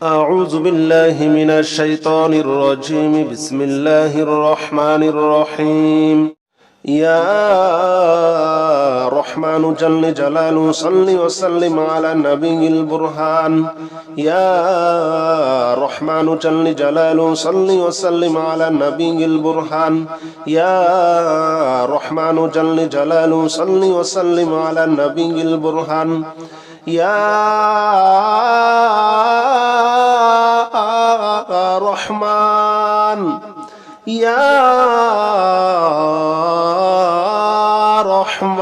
أعوذ بالله من الشيطان الرجيم. بسم الله الرحمن الرحيم. يا رحمن جل جلاله صل وسلم على النبي البرهان. يا رحمن جل جلاله صل وسلم على النبي البرهان. يا رحمن جل جلاله صل وسلم على النبي البرهان. يا رحمن يا رحمن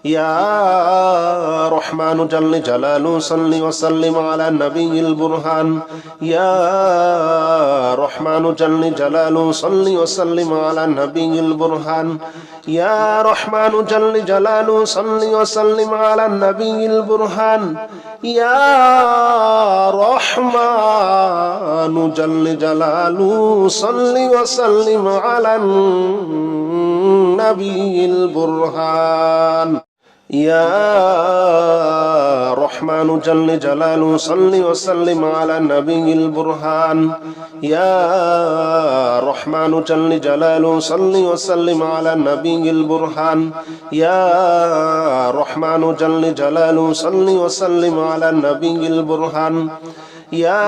يا رحمن جل جلاله صل وسلم على النبي البرهان. يا رحمن جل جلاله صل وسلم على النبي البرهان. يا رحمن جل جلاله صل وسلم على النبي البرهان. يا رحمن جل جلاله صل وسلم على النبي البرهان. يا رحمن جل جلاله صل وسلم على النبي البرهان. يا رحمن جل جلاله صل وسلم على النبي البرهان. يا رحمن جل جلاله صل وسلم على النبي البرهان. يا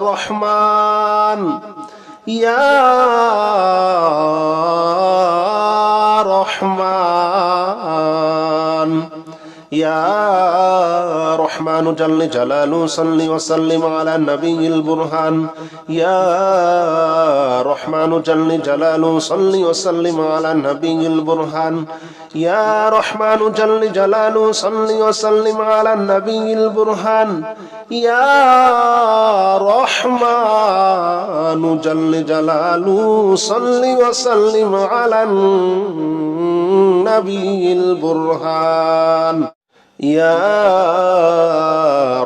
رحمن يا رحمن يا رحمن جل جلاله صل وسلم على النبي البرهان. يا رحمن جل جلاله صل وسلم على النبي البرهان. يا رحمن جل جلاله صل وسلم على النبي البرهان. يا رحمن جل جلاله صل وسلم على النبي البرهان. يا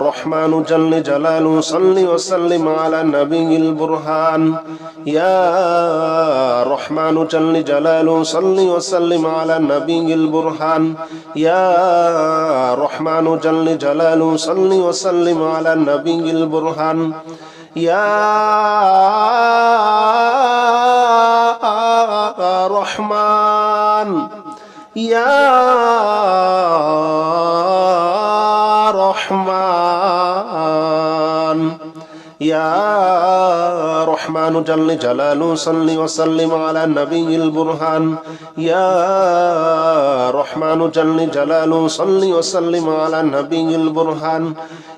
رحمن جل جلاله صل وسلم على النبي البرهان. يا رحمن جل جلاله صل وسلم على النبي البرهان. يا رحمن جل جلاله صل وسلم على النبي البرهان. يا رحمن يا رحمن يا رحمن جل جلاله صل وسلم على النبي البرهان. يا رحمن جل جلاله صل وسلم على النبي البرهان.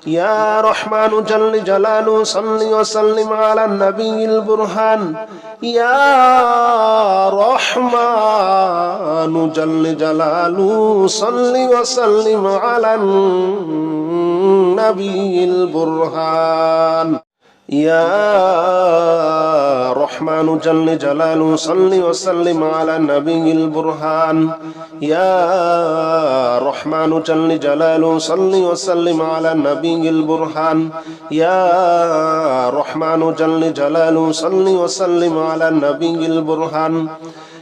يا رحمن جل جلاله صل وسلم على النبي البرهان. يا رحمن جل جلاله صل وسلم على النبي البرهان. يا رحمن جل جلاله صل وسلم على النبي البرهان. يا رحمن جل جلاله صل وسلم على النبي البرهان. يا رحمن جل جلاله صل وسلم على النبي البرهان.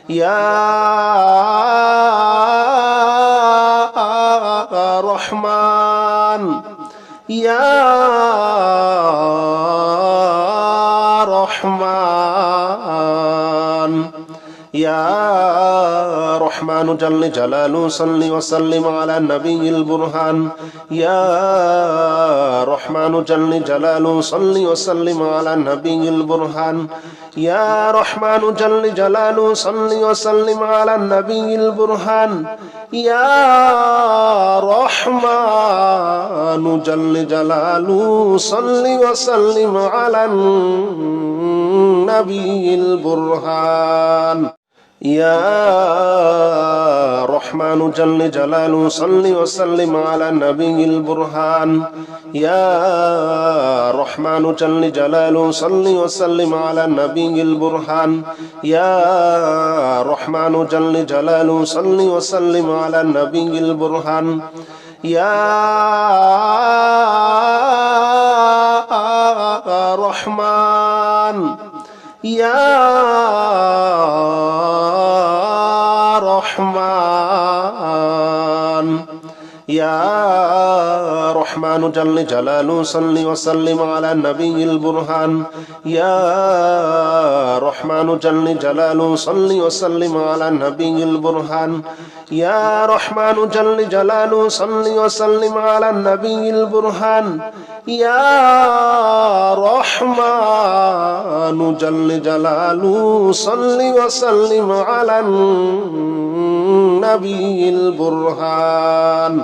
يا رحمن يا رحمن يا رحمن جل جلاله صل وسلم على النبي البرهان. يا رحمن جل جلاله صل وسلم على النبي البرهان. يا رحمن جل جلاله صل وسلم على النبي البرهان. يا رحمن جل جلاله صل وسلم على النبي البرهان. يا رحمن جل جلاله صل وسلم على النبي البرهان. يا رحمن جل جلاله صل وسلم على النبي البرهان. يا رحمن جل جلاله صل وسلم على النبي البرهان. يا رحمن يا رحمن يا رحمن جل جلاله صل وسلم على النبي البرهان يا رحمن جل جلاله صل وسلم على النبي البرهان يا رحمن جل جلاله صل وسلم على النبي البرهان يا رحمن جل جلاله صل وسلم على النبي البرهان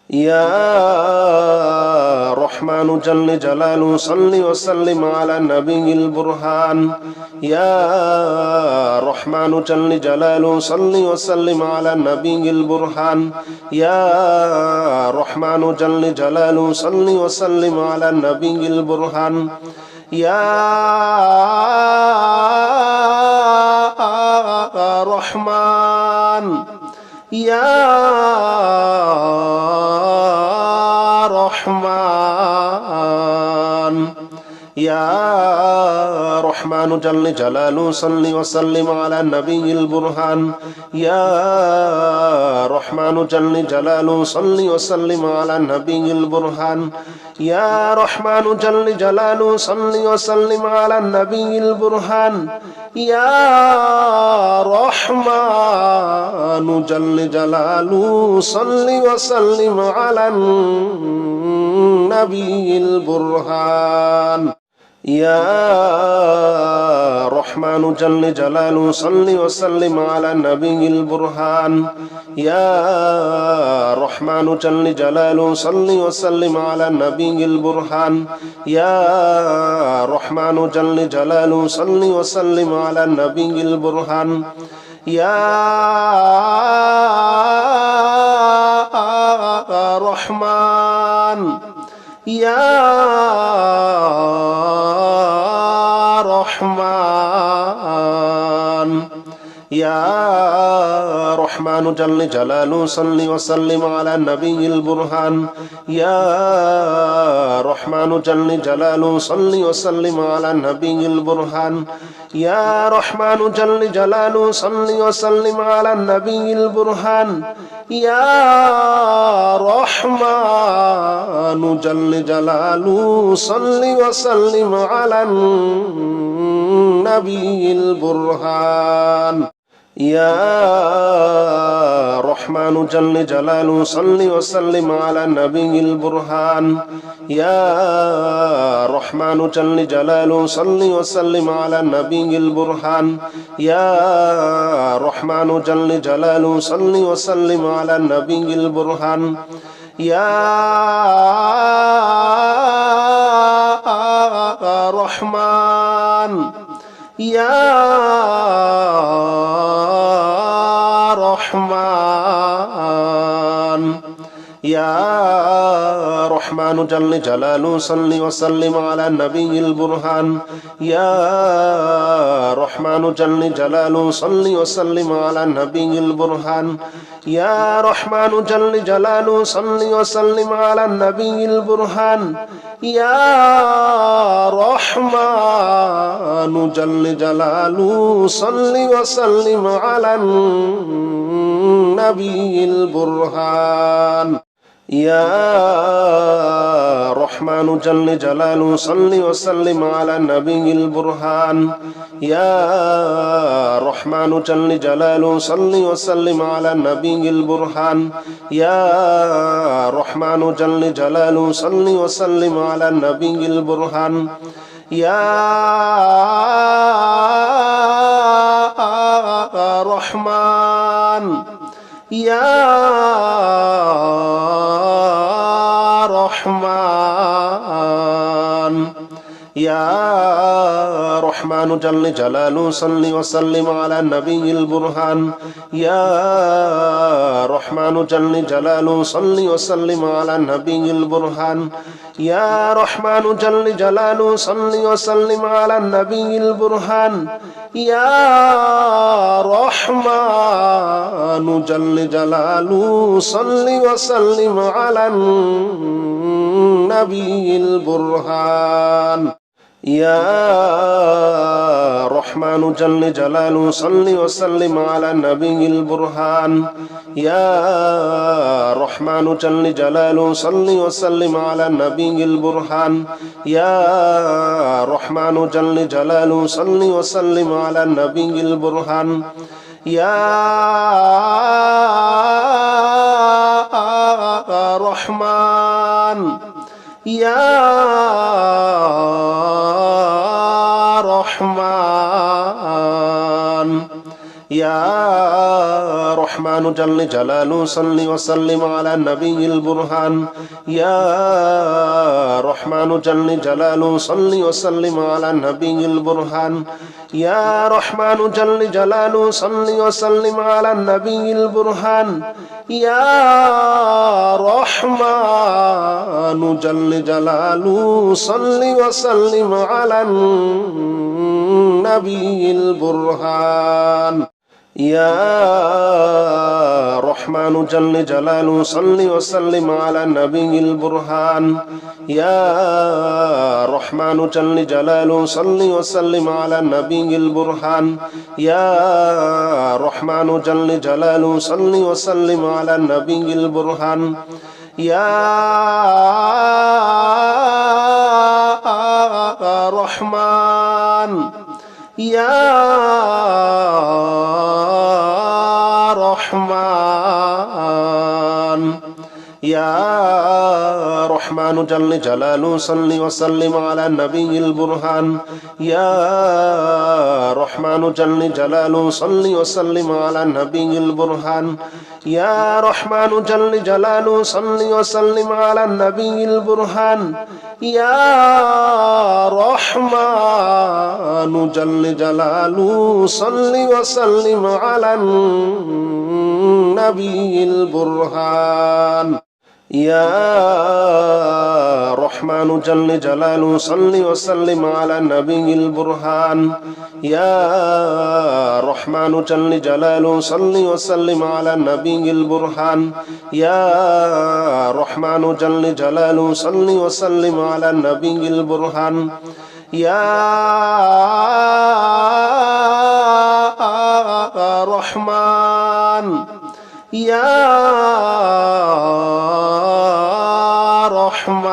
يا رحمن جل جلاله صل وسلم على النبي البرهان يا رحمن جل جلاله صل وسلم على النبي البرهان يا رحمن جل جلاله صل وسلم على النبي البرهان يا رحمن يا رحمن يا رحمن جل جلاله صل وسلم على النبي البرهان يا رحمن جل جلاله صل وسلم على النبي البرهان يا رحمن جل جلاله صل وسلم على النبي البرهان يا رحمن جل جلاله صل وسلم على النبي البرهان يا رحمن جل جلاله صل وسلم على النبي البرهان يا رحمن جل جلاله صل وسلم على النبي البرهان يا رحمن جل جلاله صل وسلم على النبي البرهان يا رحمن يا رحمن يا رحمن جل جلاله صل وسلم على النبي البرهان يا رحمن جل جلاله صل وسلم على النبي البرهان يا رحمن جل جلاله صل وسلم على النبي البرهان يا رحمن جل جلاله صل وسلم على النبي البرهان يا رحمن جل جلاله صل وسلم على النبي البرهان يا رحمن جل جلاله صل وسلم على النبي البرهان يا رحمن جل جلاله صل وسلم على النبي البرهان يا رحمن يا رحمن يا رحمن جل جلاله صل وسلم على النبي البرهان يا رحمن جل جلاله صل وسلم على النبي البرهان يا رحمن جل جلاله صل وسلم على النبي البرهان يا رحمن جل جلاله صل وسلم على النبي البرهان يا رحمن جل جلاله صل وسلم على النبي البرهان يا رحمن جل جلاله صل وسلم على النبي البرهان يا رحمن جل جلاله صل وسلم على النبي البرهان يا رحمن يا رحمن يا رحمن جل جلاله صل وسلم على النبي البرهان يا رحمن جل جلاله صل وسلم على النبي البرهان يا رحمن جل جلاله صل وسلم على النبي البرهان يا رحمن جل جلاله صل وسلم على النبي البرهان يا رحمن جل جلاله صل وسلم على النبي البرهان يا رحمن جل جلاله صل وسلم على النبي البرهان يا رحمن جل جلاله صل وسلم على النبي البرهان يا رحمن يا رحمن يا رحمن جل جلاله صل وسلم على النبي البرهان يا رحمن جل جلاله صل وسلم على النبي البرهان يا رحمن جل جلاله صل وسلم على النبي البرهان يا رحمن جل جلاله صل وسلم على النبي البرهان يا رحمن جل جلاله صل وسلم على النبي البرهان يا رحمن جل جلاله صل وسلم على النبي البرهان يا رحمن جل جلاله صل وسلم على النبي البرهان يا رحمن يا رحمن يا رحمن جل جلاله صل وسلم على النبي البرهان يا رحمن جل جلاله صل وسلم على النبي البرهان يا رحمن جل جلاله صل وسلم على النبي البرهان يا رحمن جل جلاله صل وسلم على النبي البرهان يا رحمن جل جلاله صل وسلم على النبي البرهان يا رحمن جل جلاله صل وسلم على النبي البرهان يا رحمن جل جلاله صل وسلم على النبي البرهان يا رحمن يا رحمن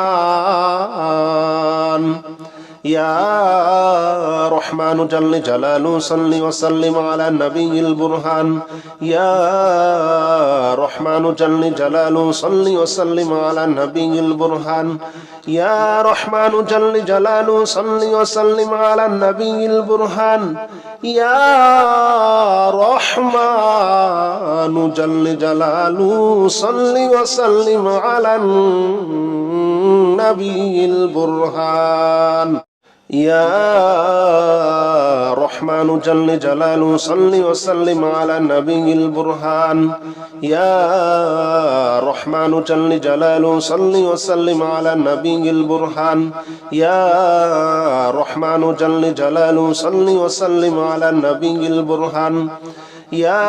يا رحمن جل جلاله صل وسلم على النبي البرهان يا رحمن جل جلاله صل وسلم على النبي البرهان يا رحمن جل جلاله صل وسلم على النبي البرهان يا رحمن جل جلاله صل وسلم على النبي البرهان يا رحمن جل جلاله صل وسلم على النبي البرهان يا رحمن جل جلاله صل وسلم على النبي البرهان يا رحمن جل جلاله صل وسلم على النبي البرهان يا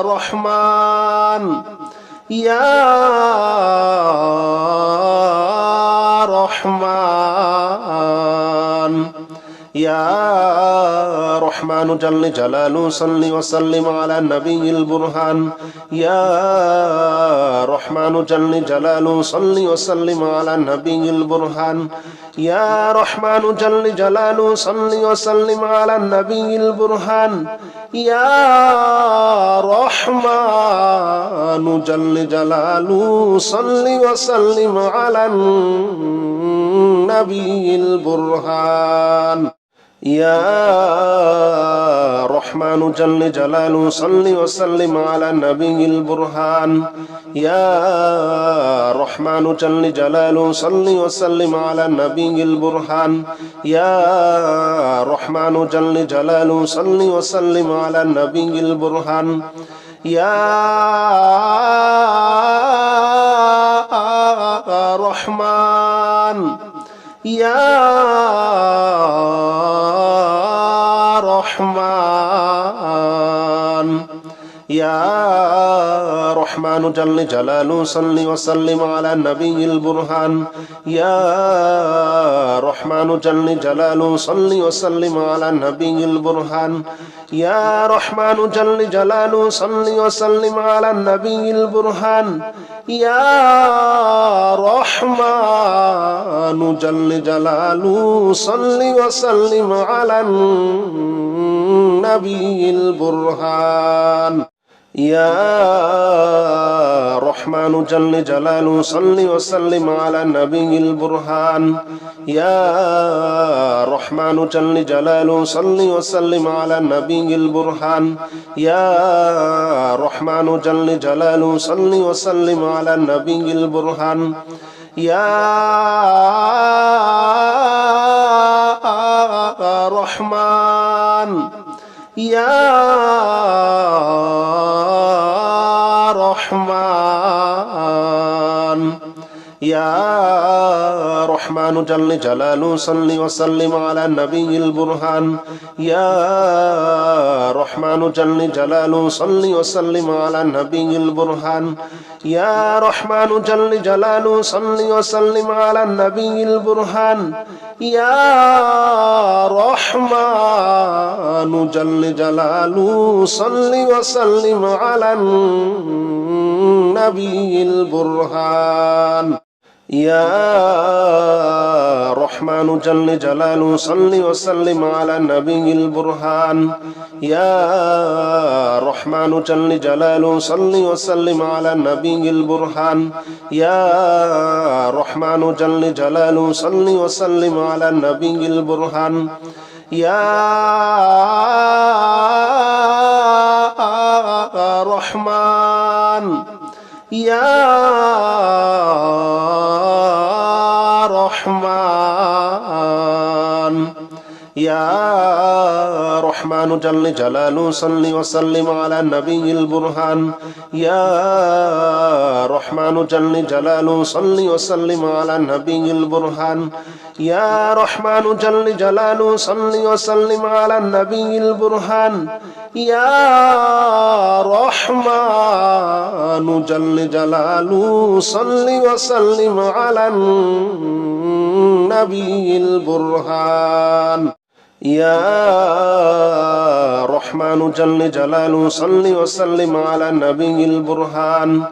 رحمن يا رحمن يا رحمن جل جلاله صل وسلم على النبي البرهان يا رحمن جل جلاله صل وسلم على النبي البرهان يا رحمن جل جلاله صل وسلم على النبي البرهان يا رحمن جل جلاله صل وسلم على النبي البرهان يا رحمن جل جلاله صل وسلم على النبي البرهان يا رحمن جل جلاله صل وسلم على النبي البرهان يا رحمن جل جلاله صل وسلم على النبي البرهان يا رحمن يا رحمن يا رحمن جل جلاله صل وسلم على النبي البرهان يا رحمن جل جلاله صل وسلم على النبي البرهان يا رحمن جل جلاله صل وسلم على النبي البرهان يا رحمن جل جلاله صل وسلم على النبي البرهان يا رحمن جل جلاله صل وسلم على النبي البرهان يا رحمن جل جلاله صل وسلم على النبي البرهان يا رحمن جل جلاله صل وسلم على النبي البرهان يا رحمن يا رحمن يا رحمن جل جلاله صل وسلم على النبي البرهان يا رحمن جل جلاله صل وسلم على النبي البرهان يا رحمن جل جلاله صل وسلم على النبي البرهان يا رحمن جل جلاله صل وسلم على النبي البرهان يا رحمن جل جلاله صل وسلم على النبي البرهان يا رحمن جل جلاله صل وسلم على النبي البرهان يا رحمن جل جلاله صل وسلم على النبي البرهان يا رحمن يا رحمن يا رحمن جل جلاله صل وسلم على النبي البرهان يا رحمن جل جلاله صل وسلم على النبي البرهان يا رحمن جل جلاله صل وسلم على النبي البرهان يا رحمن جل جلاله صل وسلم على النبي البرهان يا رحمن جل جلاله صل وسلم على النبي البرهان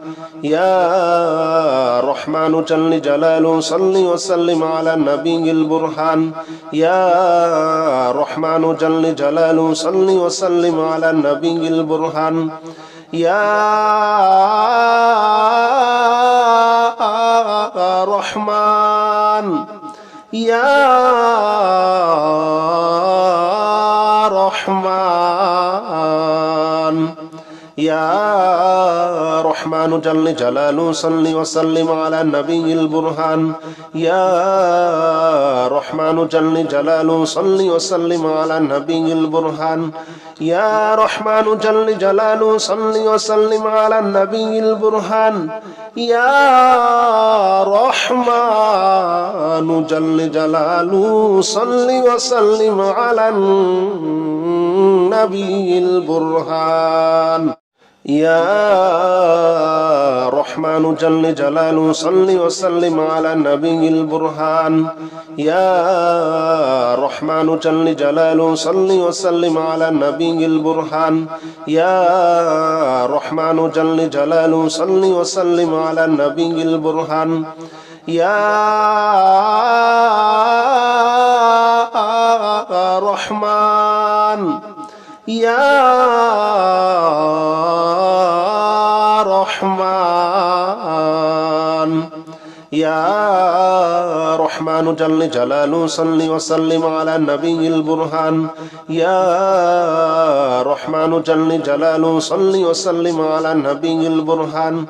يا رحمن جل جلاله صل وسلم على النبي البرهان يا رحمن جل جلاله صل وسلم على النبي البرهان يا رحمن يا رحمن يا رحمن جل جلاله صل وسلم على النبي البرهان يا رحمن جل جلاله صل وسلم على النبي البرهان يا رحمن جل جلاله صل وسلم على النبي البرهان يا رحمن جل جلاله صل وسلم على النبي البرهان يا رحمن جل جلاله صل وسلم على النبي البرهان يا رحمن جل جلاله صل وسلم على النبي البرهان يا رحمن جل جلاله صل وسلم على النبي البرهان يا رحمن يا رحمن يا رحمن جل جلاله صل وسلم على النبي البرهان يا رحمن جل جلاله صل وسلم على النبي البرهان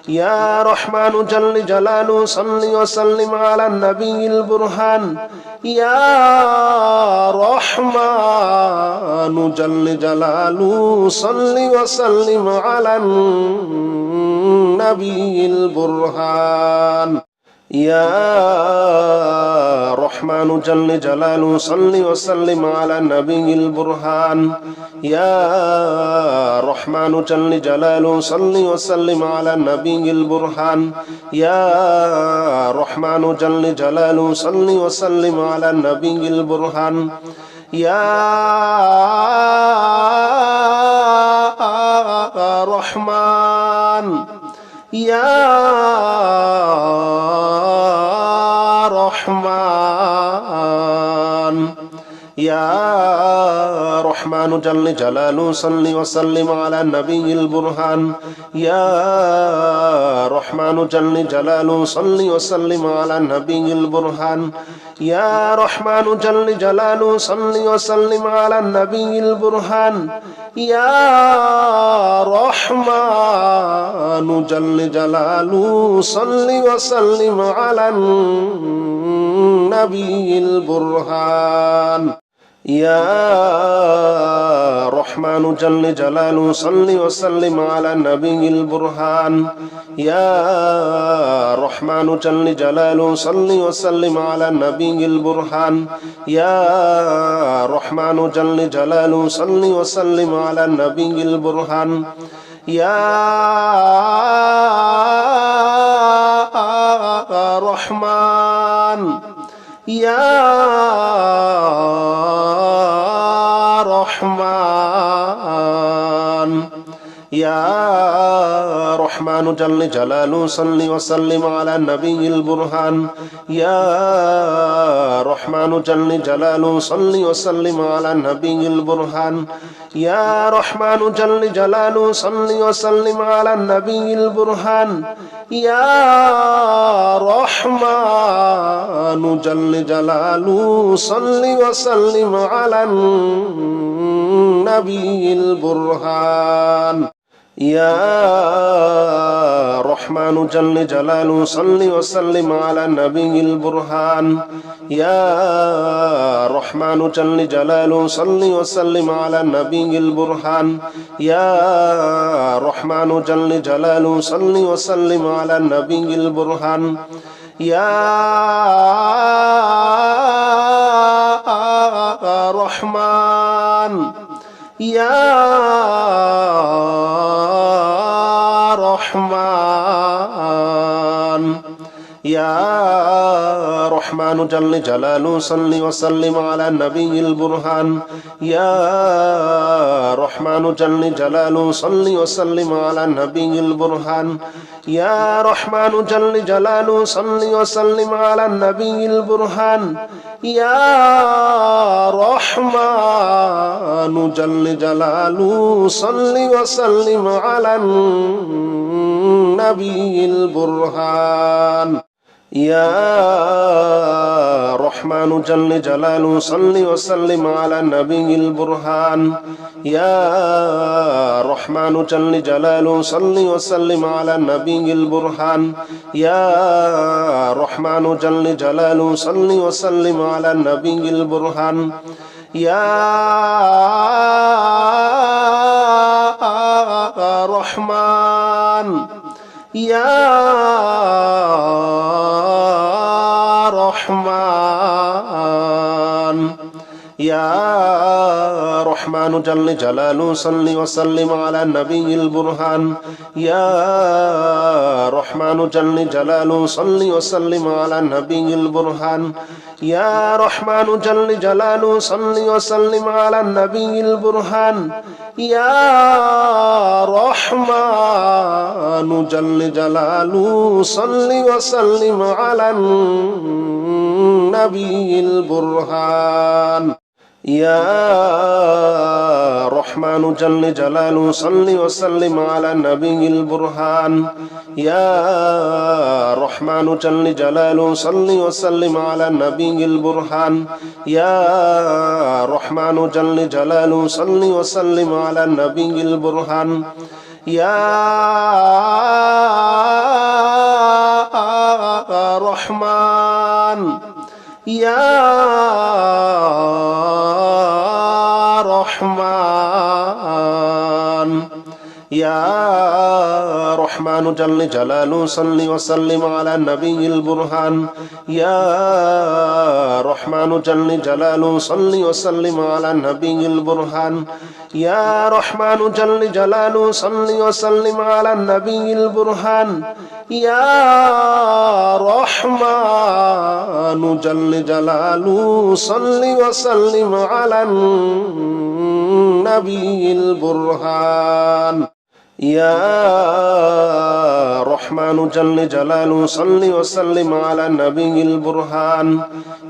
يا رحمن جل جلاله صل وسلم على النبي البرهان يا رحمن جل جلاله صل وسلم على النبي البرهان يا رحمن جل جلاله صل وسلم على النبي البرهان يا رحمن جل جلاله صل وسلم على النبي البرهان يا رحمن جل جلاله صل وسلم على النبي البرهان يا رحمن يا رحمن يا رحمن جل جلاله صل وسلم على النبي البرهان يا رحمن جل جلاله صل وسلم على النبي البرهان يا رحمن جل جلاله صل وسلم على النبي البرهان يا رحمن جل جلاله صل وسلم على النبي البرهان يا رحمن جل جلاله صل وسلم على النبي البرهان يا رحمن جل جلاله صل وسلم على النبي البرهان يا رحمن جل جلاله صل وسلم على النبي البرهان يا رحمن يا رحمن يا رحمن جل جلاله صل وسلم على النبي البرهان يا رحمن جل جلاله صل وسلم على النبي البرهان يا رحمن جل جلاله صل وسلم على النبي البرهان يا رحمن جل جلاله صل وسلم على النبي البرهان يا رحمن جل جلاله صل وسلم على النبي البرهان يا رحمن جل جلاله صل وسلم على النبي البرهان يا رحمن جل جلاله صل وسلم على النبي البرهان يا رحمن يا رحمن يا رحمن جل جلاله صل وسلم على النبي البرهان يا رحمن جل جلاله صل وسلم على النبي البرهان يا رحمن جل جلاله صل وسلم على النبي البرهان يا رحمن جل جلاله صل وسلم على النبي البرهان يا رحمن جل جلاله صل وسلم على النبي البرهان يا رحمن جل جلاله صل وسلم على النبي البرهان يا رحمن جل جلاله صل وسلم على النبي البرهان يا رحمن يا رحمن يا رحمن جل جلاله صل وسلم على النبي البرهان يا رحمن جل جلاله صل وسلم على النبي البرهان يا رحمن جل جلاله صل وسلم على النبي البرهان يا رحمن جل جلاله صل وسلم على النبي البرهان يا رحمن جل جلاله صل وسلم على النبي البرهان يا رحمن جل جلاله صل وسلم على النبي البرهان يا رحمن جل جلاله صل وسلم على النبي البرهان يا رحمن يا رحمن يا رحمن جل جلاله صل وسلم على النبي البرهان يا رحمن جل جلاله صل وسلم على النبي البرهان يا رحمن جل جلاله صل وسلم على النبي البرهان يا رحمن جل جلاله صل وسلم على النبي البرهان يا رحمن جل جلاله صل وسلم على النبي البرهان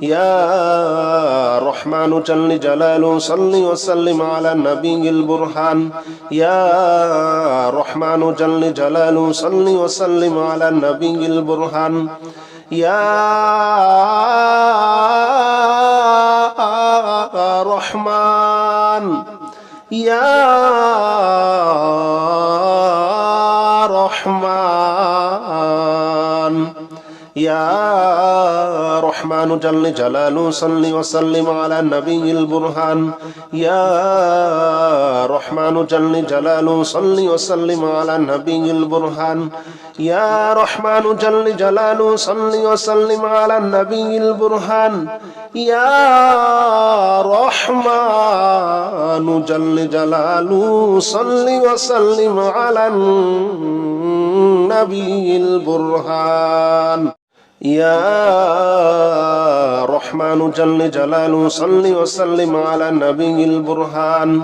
يا رحمن جل جلاله صل وسلم على النبي البرهان يا رحمن جل جلاله صل وسلم على النبي البرهان يا رحمن يا رحمن يا رحمن جل جلاله صل وسلم على النبي البرهان يا رحمن جل جلاله صل وسلم على النبي البرهان يا رحمن جل جلاله صل وسلم على النبي البرهان يا رحمن جل جلاله صل وسلم على النبي البرهان يا رحمن جل جلاله صل وسلم على النبي البرهان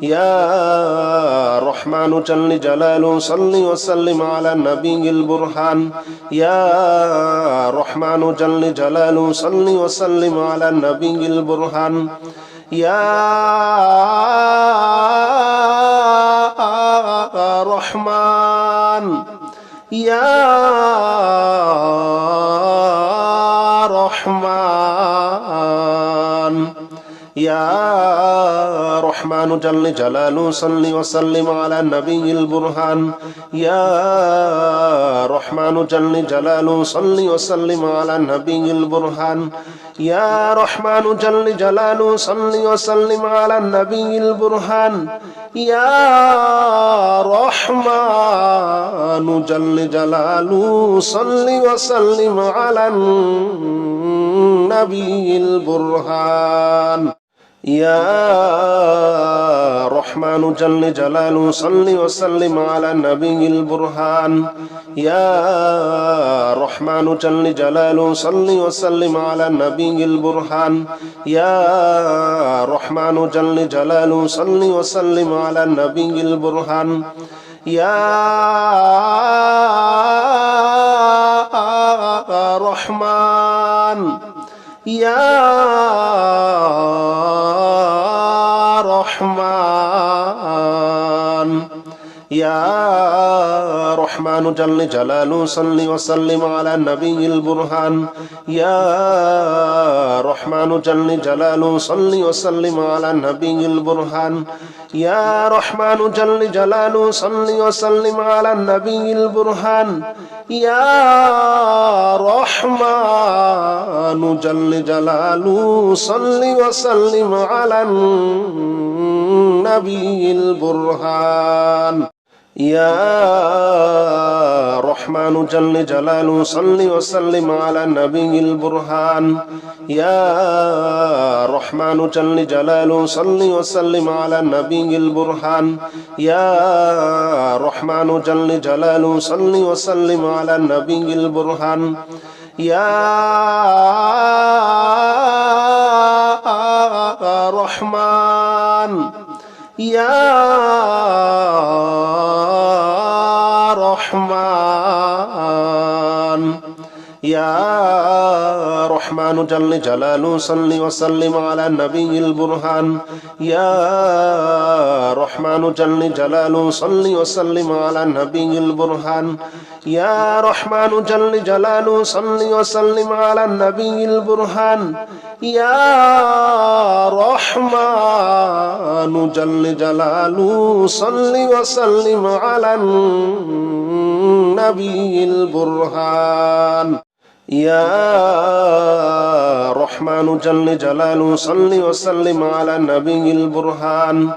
يا رحمن جل جلاله صل وسلم على النبي البرهان يا رحمن جل جلاله صل وسلم على النبي البرهان يا رحمن يا رحمن يا رحمن جل جلاله صل وسلم على النبي البرهان يا رحمن جل جلاله صل وسلم على النبي البرهان يا رحمن جل جلاله صل وسلم على النبي البرهان يا رحمن جل جلاله صل وسلم على النبي البرهان يا رحمن جل جلاله صل وسلم على النبي البرهان يا رحمن جل جلاله صل وسلم على النبي البرهان يا رحمن جل جلاله صل وسلم على النبي البرهان يا رحمن يا رحمن يا رحمن جل جلاله صل وسلم على النبي البرهان يا رحمن جل جلاله صل وسلم على النبي البرهان يا رحمن جل جلاله صل وسلم على النبي البرهان يا رحمن جل جلاله صل وسلم على النبي البرهان يا رحمن جل جلاله صل وسلم على النبي البرهان يا رحمن جل جلاله صل وسلم على النبي البرهان يا رحمن جل جلاله صل وسلم على النبي البرهان يا رحمن يا رحمن يا رحمن جل جلاله صل وسلم على النبي البرهان يا رحمن جل جلاله صل وسلم على النبي البرهان يا رحمن جل جلاله صل وسلم على النبي البرهان يا رحمن جل جلاله صل وسلم على النبي البرهان يا رحمن جل جلاله صل وسلم على النبي البرهان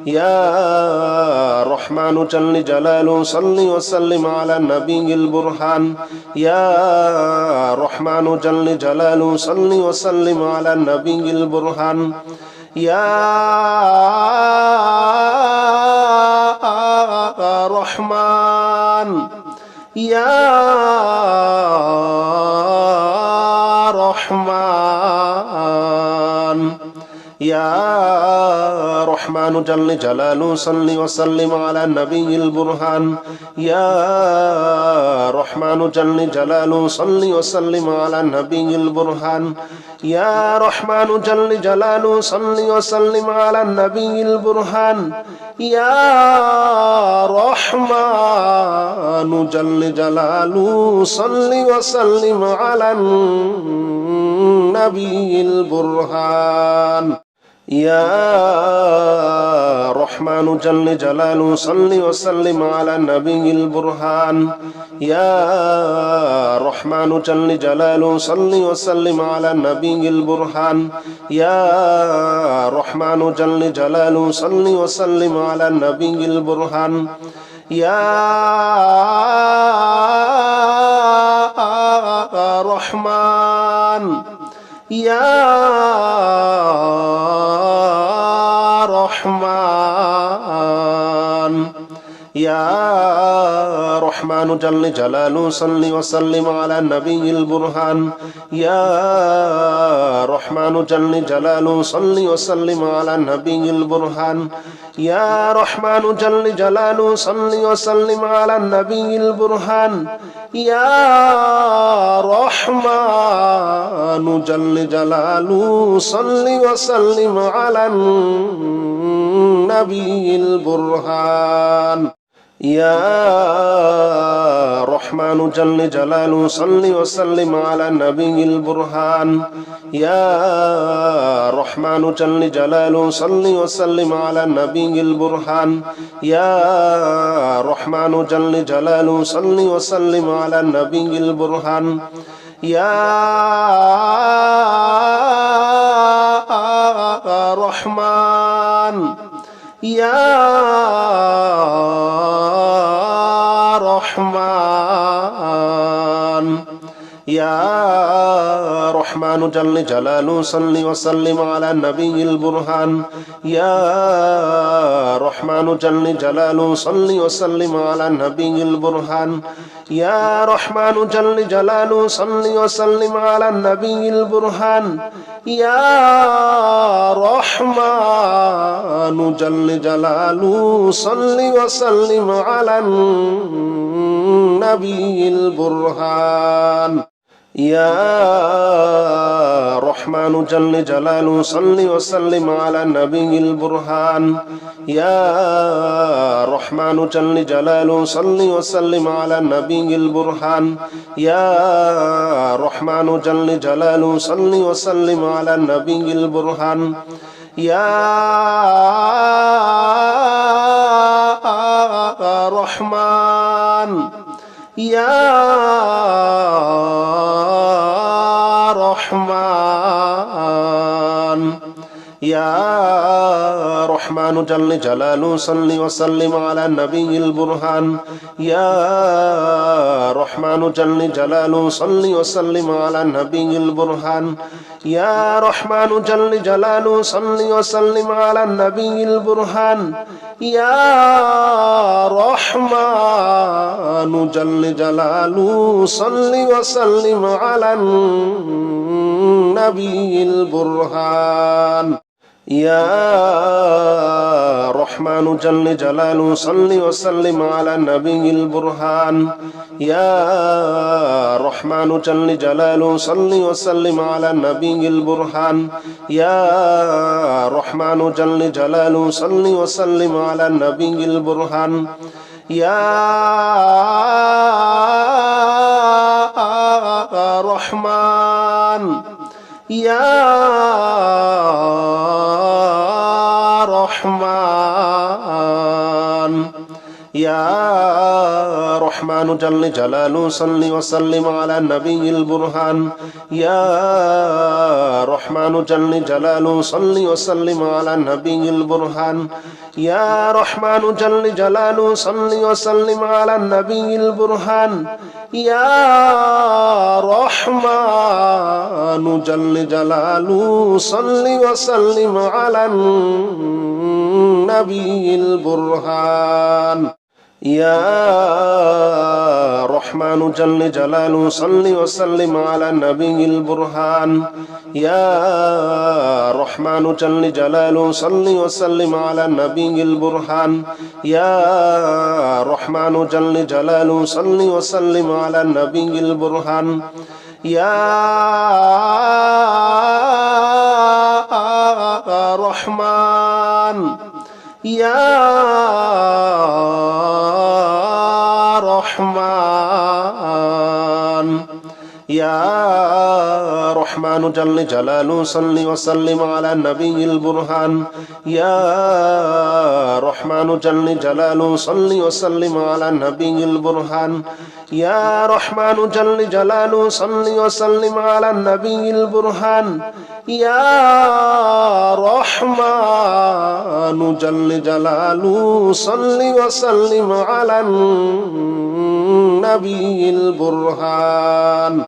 يا رحمن جل جلاله صل وسلم على النبي البرهان يا رحمن جل جلاله صل وسلم على النبي البرهان يا رحمن يا رحمن يا رحمن جل جلاله صل وسلم على النبي البرهان يا رحمن جل جلاله صل وسلم على النبي البرهان يا رحمن جل جلاله صل وسلم على النبي البرهان يا رحمن جل جلاله صل وسلم على النبي البرهان يا رحمن جل جلاله صل وسلم على النبي البرهان يا رحمن جل جلاله صل وسلم على النبي البرهان يا رحمن جل جلاله صل وسلم على النبي البرهان يا رحمن يا رحمن يا رحمن جل جلاله صل وسلم على النبي البرهان يا رحمن جل جلاله صل وسلم على النبي البرهان يا رحمن جل جلاله صل وسلم على النبي البرهان يا رحمن جل جلاله صل وسلم على النبي البرهان يا رحمن جل جلاله صل وسلم على النبي البرهان يا رحمن جل جلاله صل وسلم على النبي البرهان يا رحمن جل جلاله صل وسلم على النبي البرهان يا رحمن يا رحمن يا رحمن جل جلاله صل وسلم على النبي البرهان يا رحمن جل جلاله صل وسلم على النبي البرهان يا رحمن جل جلاله صل وسلم على النبي البرهان يا رحمن جل جلاله صل وسلم على النبي البرهان يا رحمن جل جلاله صل وسلم على النبي البرهان يا رحمن جل جلاله صل وسلم على النبي البرهان يا رحمن جل جلاله صل وسلم على النبي البرهان يا رحمن يا رحمن يا رحمن جل جلاله صل وسلم على النبي البرهان يا رحمن جل جلاله صل وسلم على النبي البرهان يا رحمن جل جلاله صل وسلم على النبي البرهان يا رحمن جل جلاله صل وسلم على النبي البرهان يا رحمن جل جلاله صل وسلم على النبي البرهان يا رحمن جل جلاله صل وسلم على النبي البرهان يا رحمن جل جلاله صل وسلم على النبي البرهان يا رحمن يا رحمن يا رحمن جل جلاله صل وسلم على النبي البرهان يا رحمن جل جلاله صل وسلم على النبي البرهان يا رحمن جل جلاله صل وسلم على النبي البرهان يا رحمن جل جلاله صل وسلم على النبي البرهان يا رحمن جل جلاله صل وسلم على النبي البرهان يا رحمن جل جلاله صل وسلم على النبي البرهان يا رحمن جل جلاله صل وسلم على النبي البرهان يا رحمن يا رحمن يا رحمن جل جلاله صل وسلم على النبي البرهان يا رحمن جل جلاله صل وسلم على النبي البرهان يا رحمن جل جلاله صل وسلم على النبي البرهان يا رحمن جل جلاله صل وسلم على النبي البرهان